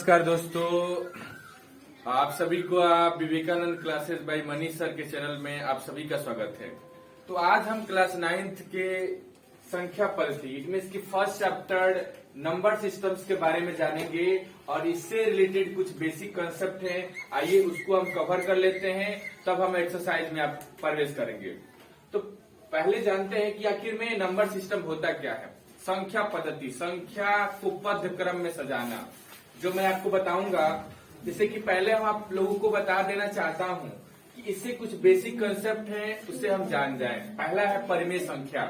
नमस्कार दोस्तों, आप सभी को आप Vivekanand classes by Manish sir के चैनल में आप सभी का स्वागत है। तो आज हम क्लास 9th के संख्या पद्धति इसमें इसकी फर्स्ट चैप्टर नंबर सिस्टम्स के बारे में जानेंगे और इससे रिलेटेड कुछ बेसिक कंसेप्ट हैं। आइए उसको हम कवर कर लेते हैं, तब हम एक्सरसाइज में आप प्रवेश करेंगे। तो पहले जानते हैं कि आखिर में नंबर सिस्टम होता क्या है। संख्या पद्धति, संख्या को पद क्रम में सजाना, जो मैं आपको बताऊंगा। जैसे कि पहले हम आप लोगों को बता देना चाहता हूं कि इससे कुछ बेसिक कंसेप्ट है, उससे हम जान जाएं। पहला है परिमेय संख्या।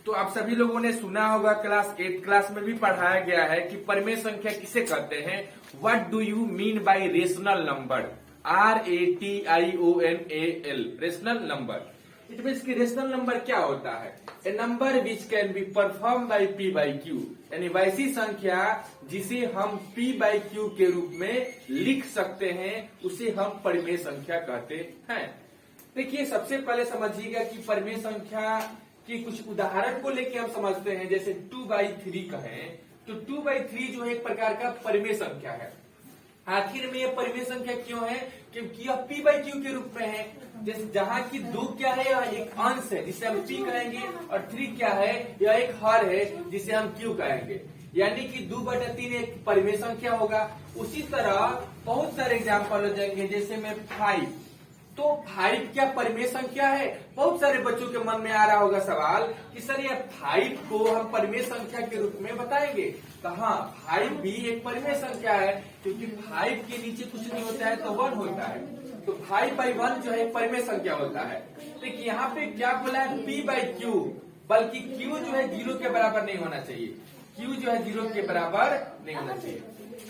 तो आप सभी लोगों ने सुना होगा, क्लास 8 क्लास में भी पढ़ाया गया है कि परिमेय संख्या किसे कहते हैं। What do you mean by rational number? RATIONAL, rational number. It means कि रेशनल नंबर क्या होता है? A number which can be perform by P by Q, यानी वैसी संख्या जिसे हम P बाई Q के रूप में लिख सकते हैं, उसे हम परिमेय संख्या कहते हैं। देखिए, सबसे पहले समझिएगा कि परिमेय संख्या की कुछ उदाहरण को लेके हम समझते हैं। जैसे 2/3 कहें तो 2/3 जो है एक प्रकार का परिमेय संख्या है। आखिर में यह परिमेय संख्या क्यों है? क्योंकि यह P बाई Q के रूप में है। जैसे जहाँ की 2 क्या है, यह एक अंश है जिसे हम P कहेंगे, और 3 क्या है, यह एक हर है जिसे हम Q कहेंगे। यानी कि 2/3 एक परिमेय संख्या होगा। उसी तरह बहुत सारे एग्जाम्पल हो जाएंगे। जैसे में 5, तो 5 क्या परिमेय संख्या है? बहुत सारे बच्चों के मन में आ रहा होगा सवाल कि सर ये 5 को हम परिमेय संख्या के रूप में बताएंगे। तो हाँ, 5 भी एक परिमेय संख्या है, क्योंकि 5 के नीचे कुछ नहीं होता है तो 1 होता है। तो 5/1 जो है परिमेय संख्या होता है। देखिए यहाँ पे क्या बोला है, P बाई Q, बल्कि Q जो है 0 के बराबर नहीं होना चाहिए। Q जो है 0 के बराबर नहीं होना चाहिए,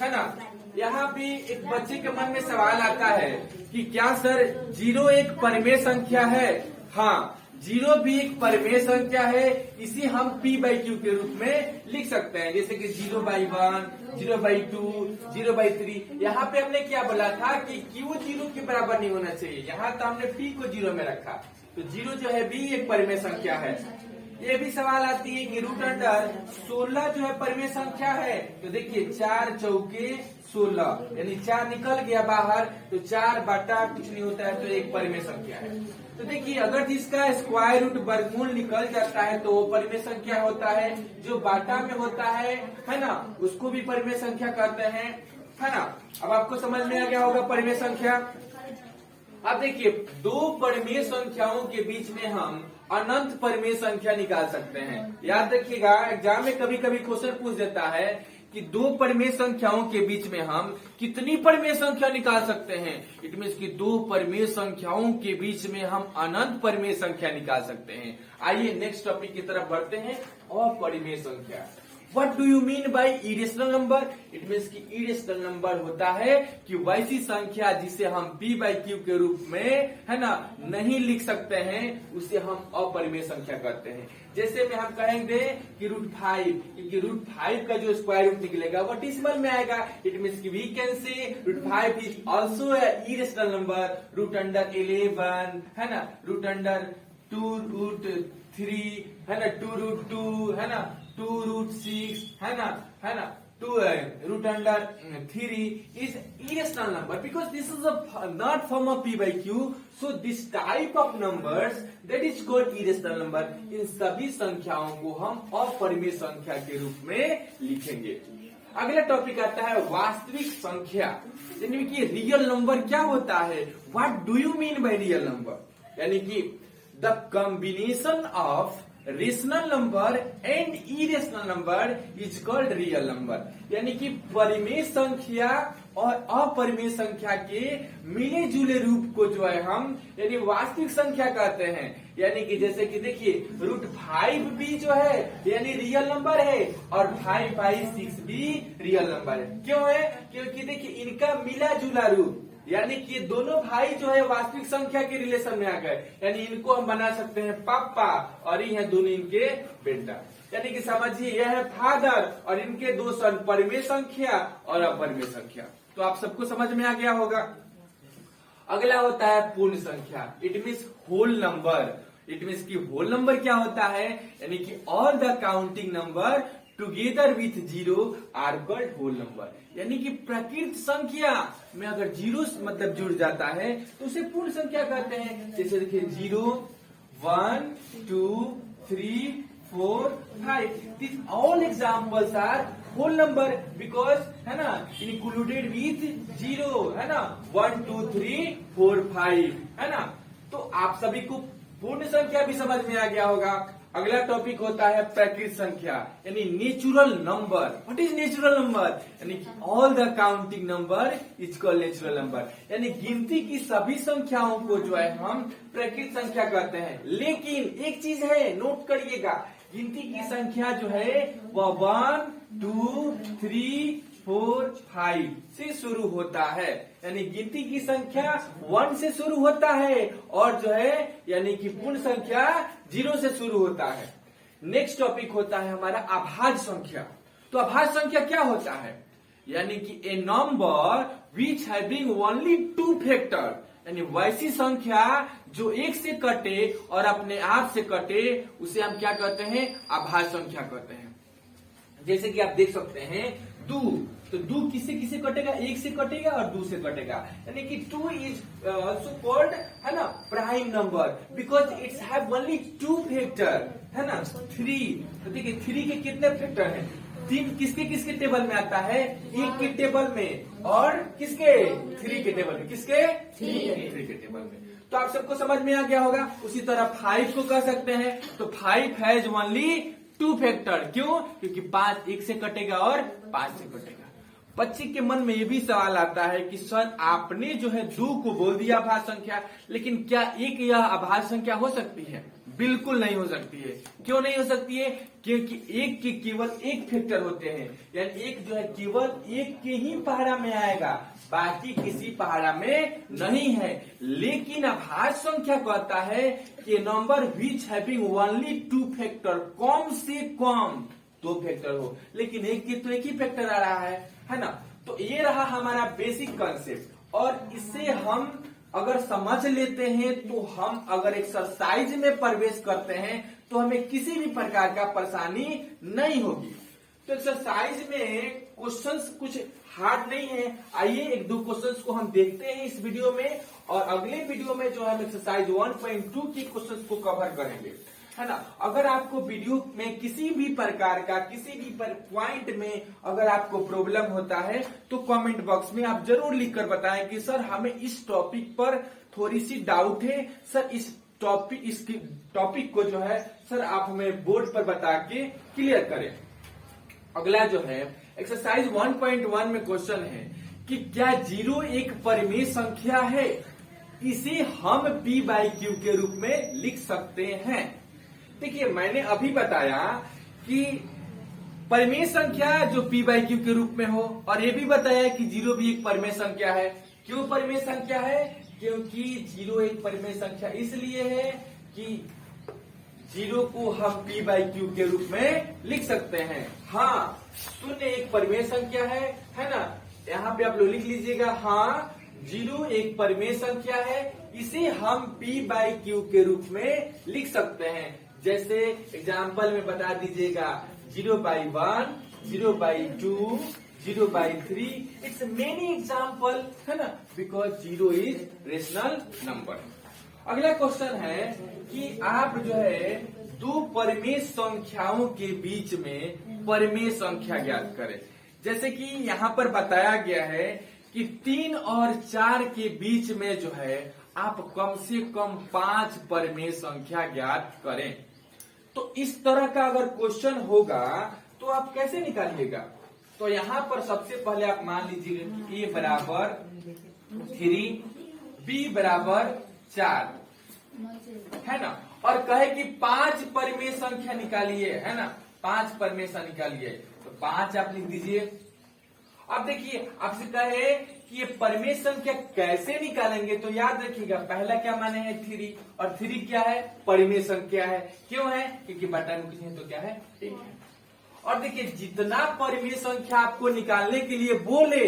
है ना। यहाँ भी एक बच्चे के मन में सवाल आता है कि क्या सर 0 एक परिमेय संख्या है? हाँ, 0 भी एक परिमेय संख्या है। इसी हम P बाई Q के रूप में लिख सकते हैं। जैसे कि 0/1, 0/2, 0/3। यहाँ पे हमने क्या बोला था कि Q 0 के बराबर नहीं होना चाहिए। यहाँ तो हमने P को 0 में रखा, तो 0 जो है भी एक परिमेय संख्या है। ये भी सवाल आती है कि √16 जो है परिमेय संख्या है। तो देखिए 4 चौके 16, यानी 4 निकल गया बाहर, तो 4 बटा कुछ नहीं होता है, तो एक परिमेय संख्या है। तो देखिए, अगर जिसका स्क्वायर रूट वर्गमूल निकल जाता है तो वो परिमेय संख्या होता है। जो बाटा में होता है ना, उसको भी परिमेय संख्या कहते हैं, है ना। अब आपको समझ में आ गया होगा परिमेय संख्या। अब देखिए, 2 परिमेय संख्याओं के बीच में हम अनंत परिमेय संख्या निकाल सकते हैं। याद रखिएगा, एग्जाम में कभी कभी क्वेश्चन पूछ देता है कि 2 परिमेय संख्याओं के बीच में हम कितनी परिमेय संख्या निकाल सकते हैं। इट मीन्स कि 2 परिमेय संख्याओं के बीच में हम अनंत परिमेय संख्या निकाल सकते हैं। आइए नेक्स्ट टॉपिक की तरफ बढ़ते हैं। अपरिमेय संख्या। What do you mean by irrational number? It means कि irrational number होता है कि वैसी संख्या जिसे हम P बाई Q के रूप में, है ना, नहीं लिख सकते हैं, उसे हम अपरिमेय संख्या कहते हैं। जैसे में हम कहेंगे कि √5, क्योंकि √5 का जो स्क्वायर रूट निकलेगा वो डेसिमल में आएगा। इट मीन्स कि we can say √5 is also irrational number, √11, है ना, √2√3, है ना, 2√2, है ना, 2√6, है ना, 2√3 is irrational number because this is a not form of P by Q. So this type of numbers that is called irrational number. इन सभी संख्याओं को हम अपरिमेय संख्या के रूप में लिखेंगे। अगला टॉपिक आता है वास्तविक संख्या, यानी कि रियल नंबर क्या होता है। What do you mean by real number? यानी कि the combination of rational number and irrational number is called real number. यानी कि परिमेय संख्या और अपरिमेय संख्या के मिले जुले रूप को जो है हम यानी वास्तविक संख्या कहते हैं। यानी कि जैसे कि देखिए, √5 भी जो है यानी रियल नंबर है, और 5/6 भी रियल नंबर है। क्यों है? क्योंकि देखिए इनका मिला जुला रूप, यानी कि दोनों भाई जो है वास्तविक संख्या के रिलेशन में आ गए। यानी इनको हम बना सकते हैं पापा, और ये है दोनों इनके बेटा। यानी कि समझिए, यह है फादर, और इनके 2 सन परिमेय संख्या और अपरिमेय संख्या। तो आप सबको समझ में आ गया होगा। अगला होता है पूर्ण संख्या। It means whole number. It means कि होल नंबर क्या होता है, यानी कि all the counting number together with zero are called whole number. यानी कि प्रकृत संख्या में अगर जीरो मतलब जुड़ जाता है तो उसे पूर्ण संख्या कहते हैं। जैसे देखिए 0, 1, 2, 3, 4, 5 these all examples are whole number because है ना included with zero है ना 1, 2, 3, 4, 5 है ना। तो आप सभी को पूर्ण संख्या भी समझ में आ गया होगा। अगला टॉपिक होता है प्रकृत संख्या यानी natural number. What is natural number? यानी all the counting number is called natural number. यानी गिनती की सभी संख्याओं को जो है हम प्रकृत संख्या कहते हैं। लेकिन एक चीज है, नोट करिएगा, गिनती की संख्या जो है वह 1, 2, 3, 4, 5 से शुरू होता है। यानी गिनती की संख्या 1 से शुरू होता है और जो है यानी कि पूर्ण संख्या 0 से शुरू होता है। नेक्स्ट टॉपिक होता है हमारा अभाज्य संख्या। तो अभाज्य संख्या क्या होता है? यानी कि a number which having only 2 factor, यानी वैसी संख्या जो एक से कटे और अपने आप से कटे उसे हम क्या कहते हैं? अभाज्य संख्या कहते हैं। जैसे कि आप देख सकते हैं 2, तो 2 किससे किससे कटेगा? एक से कटेगा और 2 से कटेगा। यानी कि 2 इज ऑल्सो कॉल्ड है ना prime number because it's have only 2 factor है ना। 3, तो देखिए 3 के कितने फैक्टर हैं? 3 किसके किसके टेबल में आता है? 1 के टेबल में और किसके? 3 के टेबल में। किसके? 3 के टेबल में। तो आप सबको समझ में आ गया होगा। उसी तरह 5 को कह सकते हैं तो 5 हैज ओनली 2 फैक्टर। क्यों? क्योंकि 5 1 से कटेगा और 5 से कटेगा। बच्चे के मन में ये भी सवाल आता है कि सर आपने जो है 2 को बोल दिया अभाज्य संख्या, लेकिन क्या एक यह अभाज्य संख्या हो सकती है? बिल्कुल नहीं हो सकती है। क्यों नहीं हो सकती है? क्योंकि एक के केवल एक फैक्टर होते हैं। यानी एक जो है केवल एक के ही पहाड़ा में आएगा, बाकी किसी पहाड़ा में नहीं है। लेकिन अभाज्य संख्या कहता है कि number which having only 2 factor, कम से कम 2 फैक्टर हो, लेकिन एक के तो एक ही फैक्टर आ रहा है ना। तो ये रहा हमारा बेसिक कॉन्सेप्ट और इससे हम अगर समझ लेते हैं तो हम अगर एक्सरसाइज में प्रवेश करते हैं तो हमें किसी भी प्रकार का परेशानी नहीं होगी। तो एक्सरसाइज में क्वेश्चंस कुछ हार्ड नहीं है। आइए 1-2 क्वेश्चंस को हम देखते हैं इस वीडियो में और अगले वीडियो में जो हम एक्सरसाइज 1.2 की क्वेश्चंस को कवर करेंगे है ना। अगर आपको वीडियो में किसी भी प्रकार का किसी भी पॉइंट में अगर आपको प्रॉब्लम होता है तो कमेंट बॉक्स में आप जरूर लिखकर बताएं कि सर हमें इस टॉपिक पर थोड़ी सी डाउट है, सर इस टॉपिक को जो है सर आप हमें बोर्ड पर बता के क्लियर करें। अगला जो है एक्सरसाइज 1.1 में क्वेश्चन है कि क्या 0 एक परिमेय संख्या है? इसे हम p/q के रूप में लिख सकते हैं। देखिए मैंने अभी बताया कि परिमेय संख्या जो p/q के रूप में हो और ये भी बताया कि 0 भी एक परिमेय संख्या है। क्यों परिमेय संख्या है? क्योंकि 0 एक परिमेय संख्या इसलिए है कि 0 को हम p/q के रूप में लिख सकते हैं। हाँ, 0 एक परिमेय संख्या है ना। यहाँ पे आप लोग लिख लीजिएगा, हाँ 0 एक परिमेय संख्या है, इसे हम p/q के रूप में लिख सकते हैं। जैसे एग्जाम्पल में बता दीजिएगा 0/1, 0/2, 0/3, इट्स मेनी एग्जाम्पल है ना बिकॉज 0 इज रेशनल नंबर। अगला क्वेश्चन है कि आप जो है 2 परिमेय संख्याओं के बीच में परिमेय संख्या ज्ञात करें। जैसे कि यहाँ पर बताया गया है कि 3 और 4 के बीच में जो है आप कम से कम 5 परिमेय संख्या ज्ञात करें। तो इस तरह का अगर क्वेश्चन होगा तो आप कैसे निकालिएगा? तो यहाँ पर सबसे पहले आप मान लीजिए कि a बराबर 3, b बराबर 4 है ना, और कहे कि 5 परिमेय संख्या निकालिए है ना, 5 परिमेय संख्या निकालिए। तो 5 आप लिख दीजिए। अब देखिए आपसे कहे कि ये परिमेय संख्या कैसे निकालेंगे तो याद रखिएगा पहला क्या माने है 3 और 3 क्या है? परिमेय संख्या है। क्यों है? क्योंकि बटा में कुछ नहीं तो क्या है? 1 है। और देखिए जितना परिमेय संख्या आपको निकालने के लिए बोले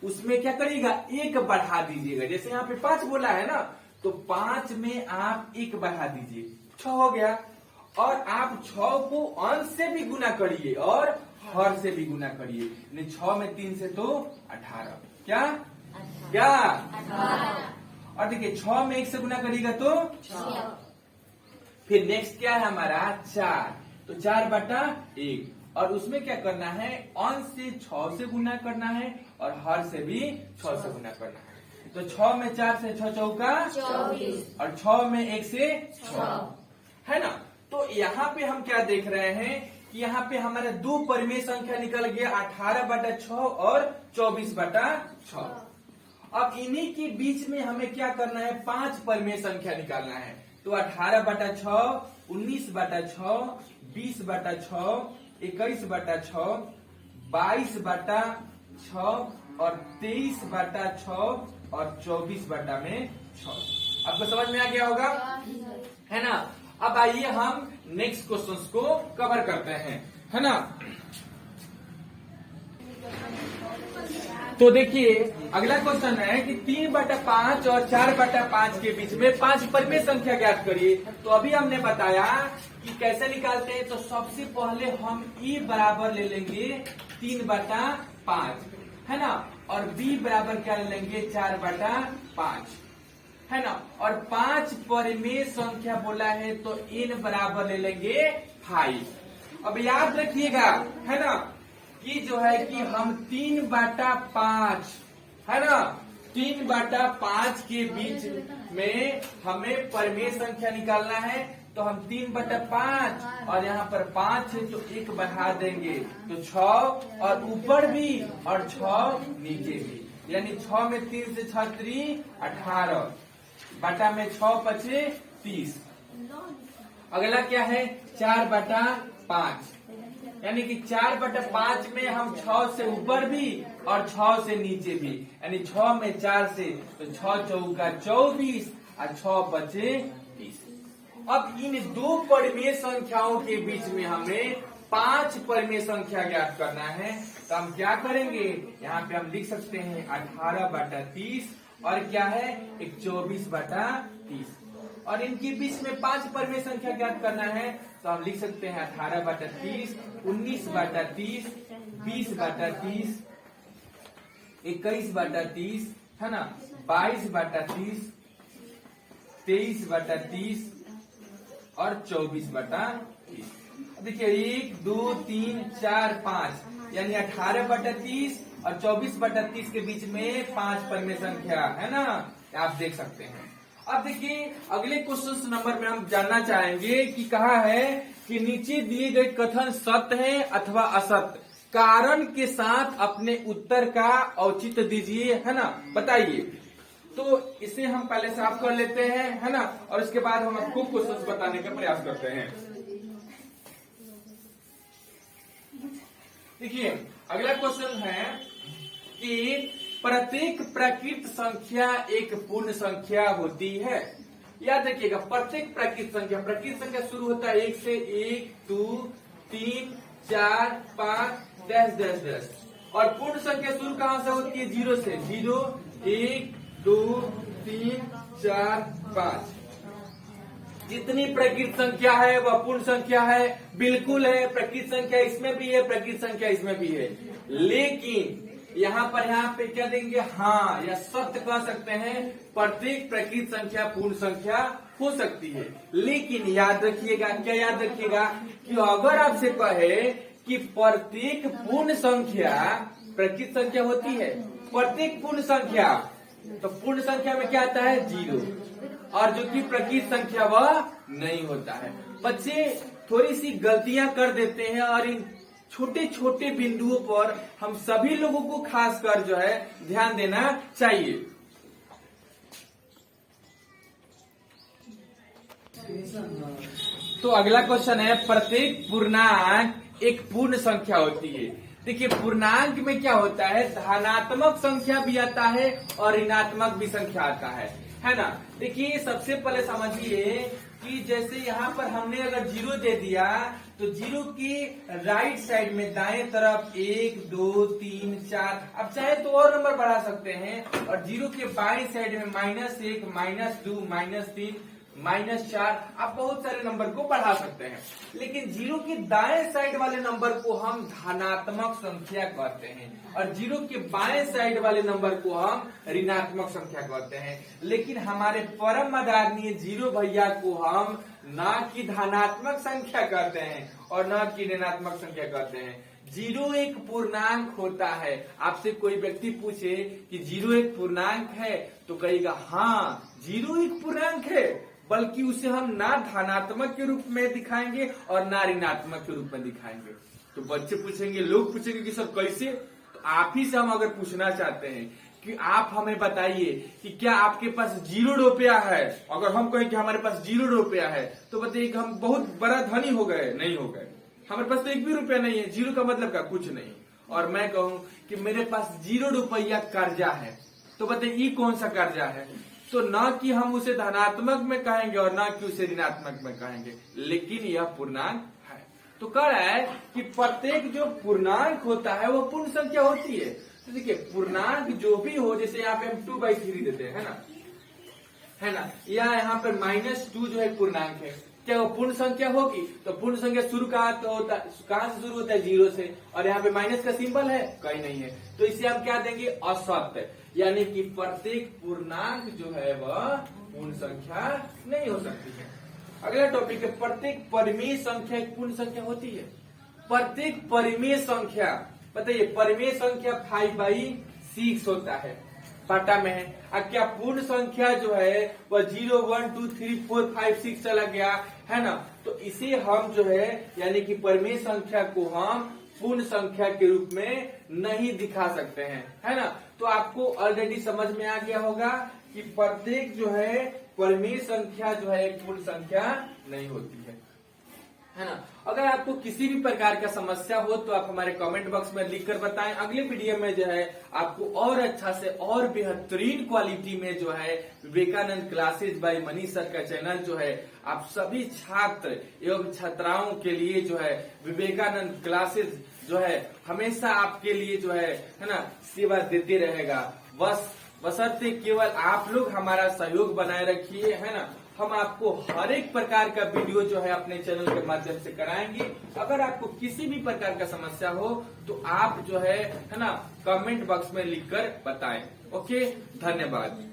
उसमें क्या करिएगा? 1 बढ़ा दीजिएगा। जैसे यहाँ पे 5 बोला है ना तो 5 में आप 1 बढ़ा दीजिए, 6 हो गया। और आप 6 को अंश से भी गुना करिए और हर से भी गुना करिए। 6 में 3 से तो 18। क्या क्या 18। और देखिए 6 में 1 से गुना करिएगा तो 6। फिर नेक्स्ट क्या है हमारा 4, तो 4/1 और उसमें क्या करना है, अंश से 6 से गुना करना है और हर से भी 6 से गुना करना है। तो 6 में 4 से 6 चौका 24 और 6 में 1 से 6। है ना। तो यहाँ पे हम क्या देख रहे हैं कि यहाँ पे हमारे दो परिमेय संख्या निकल गया 18/6 और 24/6। अब इन्हीं के बीच में हमें क्या करना है, 5 परिमेय संख्या निकालना है। तो 18/6, 19/6, 20/6, 21/6, 22/6 और 23/6 और 24/6। आपको समझ में आ गया होगा, है ना। अब आइए हम नेक्स्ट क्वेश्चंस को कवर करते हैं, है ना। तो देखिए अगला क्वेश्चन है कि 3/5 और 4/5 के बीच में 5 परिमेय संख्या ज्ञात करिए। तो अभी हमने बताया कि कैसे निकालते हैं। तो सबसे पहले हम E बराबर ले लेंगे 3/5, है ना, और B बराबर क्या ले लेंगे 4/5, है ना। और 5 परिमेय संख्या बोला है तो N बराबर ले लेंगे 5। अब याद रखिएगा, है ना, कि जो है कि हम 3/5, है ना, 3/5 के बीच में हमें परिमेय संख्या निकालना है। तो हम 3/5 और यहाँ पर 5 है तो 1 बढ़ा देंगे तो 6 और ऊपर भी और 6 नीचे भी, यानी 6 में 3 से 6 3 18 बटा में 6 बचे 30। अगला क्या है 4/5, यानी कि 4/5 में हम 6 से ऊपर भी और 6 से नीचे भी, यानी 6 में 4 से तो 6 चौका 24 और 6 बचे 30। अब इन दो परिमेय संख्याओं के बीच में हमें 5 परिमेय संख्या ज्ञात करना है। तो हम क्या करेंगे, यहाँ पे हम लिख सकते हैं 18/30 और क्या है एक 24/30 और इनके बीच में 5 परिमेय संख्या ज्ञात करना है। तो हम लिख सकते हैं 18/30, 19/30, 20/30, 21/30, है ना, 22/30, 23/30 और 24/30। देखिए 1 2 3 4 5, यानी 18/30 और 24/30 के बीच में 5 परिमेय संख्या, है ना, आप देख सकते हैं। अब देखिए अगले क्वेश्चन नंबर में हम जानना चाहेंगे कि कहा है कि नीचे दिए गए कथन सत्य है अथवा असत्य, कारण के साथ अपने उत्तर का औचित्य दीजिए, है ना, बताइए। तो इसे हम पहले साफ कर लेते हैं, है ना, और इसके बाद हम आपको क्वेश्चन बताने का प्रयास करते हैं। देखिए अगला क्वेश्चन है कि प्रत्येक प्रकृत संख्या एक पूर्ण संख्या होती है। याद रखिएगा प्रत्येक प्रकृत संख्या शुरू होता है 1 से, 1 2 3 4 5 10 और पूर्ण संख्या शुरू कहां से होती है 0 से, 0 1 2 3 4 5। जितनी प्रकृत संख्या है वह पूर्ण संख्या है, बिल्कुल है। प्रकृत संख्या इसमें भी है, प्रकृत संख्या इसमें भी है, लेकिन यहाँ पे क्या देंगे, हाँ या सत्य कह सकते हैं, प्रत्येक प्रकृत संख्या पूर्ण संख्या हो सकती है। लेकिन याद रखिएगा, क्या याद रखिएगा कि अगर आपसे कहे कि प्रत्येक पूर्ण संख्या प्रकृत संख्या होती है, प्रत्येक पूर्ण संख्या, तो पूर्ण संख्या में क्या आता है 0, और जो कि प्रकृत संख्या वह नहीं होता है। बच्चे थोड़ी सी गलतियां कर देते हैं और इन छोटे छोटे बिंदुओं पर हम सभी लोगों को खास कर जो है ध्यान देना चाहिए। तो अगला क्वेश्चन है प्रत्येक पूर्णांक एक पूर्ण संख्या होती है। देखिए पूर्णांक में क्या होता है, धनात्मक संख्या भी आता है और ऋणात्मक भी संख्या आता है ना। देखिए सबसे पहले समझिए कि जैसे यहाँ पर हमने अगर 0 दे दिया तो 0 की राइट साइड में दाएं तरफ 1 2 3 4, अब चाहे तो और नंबर बढ़ा सकते हैं, और 0 के बाएं साइड में -1 -2 -3 -4, आप बहुत सारे नंबर को बढ़ा सकते हैं। लेकिन जीरो के दाएं साइड वाले नंबर को हम धनात्मक संख्या कहते हैं और जीरो के बाएं साइड वाले नंबर को हम ऋणात्मक संख्या कहते हैं। लेकिन हमारे परम आदरणीय जीरो भैया को हम न कि धनात्मक संख्या कहते हैं और न कि ऋणात्मक संख्या कहते हैं। जीरो एक पूर्णांक होता है। आपसे कोई व्यक्ति पूछे कि जीरो एक पूर्णांक है तो कहेगा हाँ जीरो एक पूर्णांक है, बल्कि उसे हम ना धनात्मक के रूप में दिखाएंगे और ना ऋणात्मक के रूप में दिखाएंगे। तो बच्चे पूछेंगे, लोग पूछेंगे कि सर कैसे? तो आप ही से हम अगर पूछना चाहते हैं कि आप हमें बताइए कि क्या आपके पास 0 रुपया है। अगर हम कहें कि हमारे पास 0 रुपया है तो बताइए कि हम बहुत बड़ा धनी हो गए? नहीं हो गए। हमारे पास तो 1 भी रुपया नहीं है। जीरो का मतलब क्या? कुछ नहीं। और मैं कहूं कि मेरे पास 0 रुपया कर्जा है तो बताइए ये कौन सा कर्जा है? तो न कि हम उसे धनात्मक में कहेंगे और न कि उसे ऋणात्मक में कहेंगे, लेकिन यह पूर्णांक है। तो कह रहा है कि प्रत्येक जो पूर्णांक होता है वो पूर्ण संख्या होती है। तो देखिए पूर्णांक जो भी हो, जैसे यहाँ पे हम 2/3 देते हैं, है ना, या यहाँ पे -2 जो है पूर्णांक है, क्या वो पूर्ण संख्या होगी? तो पूर्ण संख्या शुरू कहाँ से शुरू होता है? 0 से। और यहाँ पे माइनस का सिंबल है? कहीं नहीं है। तो इसे हम क्या देंगे? असत्य। यानी कि प्रत्येक पूर्णांक जो है वह पूर्ण संख्या नहीं हो सकती है। अगला टॉपिक है प्रत्येक परिमेय संख्या एक पूर्ण संख्या होती है। प्रत्येक परिमेय संख्या, बताइए परिमेय संख्या 5/6 होता है, पाटा में है। अब क्या पूर्ण संख्या जो है वह 0, 1, 2, 3, 4, 5, 6 चला गया, है ना? तो इसे हम जो है यानी कि परिमेय संख्या को हम पूर्ण संख्या के रूप में नहीं दिखा सकते हैं, है ना? तो आपको ऑलरेडी समझ में आ गया होगा कि प्रत्येक जो है परिमेय संख्या जो है एक पूर्ण संख्या नहीं होती है ना? अगर आपको किसी भी प्रकार का समस्या हो तो आप हमारे कमेंट बॉक्स में लिखकर बताएं। अगले वीडियो में जो है आपको और अच्छा से और बेहतरीन क्वालिटी में जो है Vivekanand classes by Manish sir का चैनल जो है आप सभी छात्र एवं छात्राओं के लिए जो है विवेकानंद क्लासेज जो है हमेशा आपके लिए जो है ना सेवा देते रहेगा। बशर्ते केवल आप लोग हमारा सहयोग बनाए रखिए, है ना? हम आपको हर एक प्रकार का वीडियो जो है अपने चैनल के माध्यम से कराएंगे। अगर आपको किसी भी प्रकार का समस्या हो तो आप जो है ना कमेंट बॉक्स में लिखकर बताएं। ओके, धन्यवाद।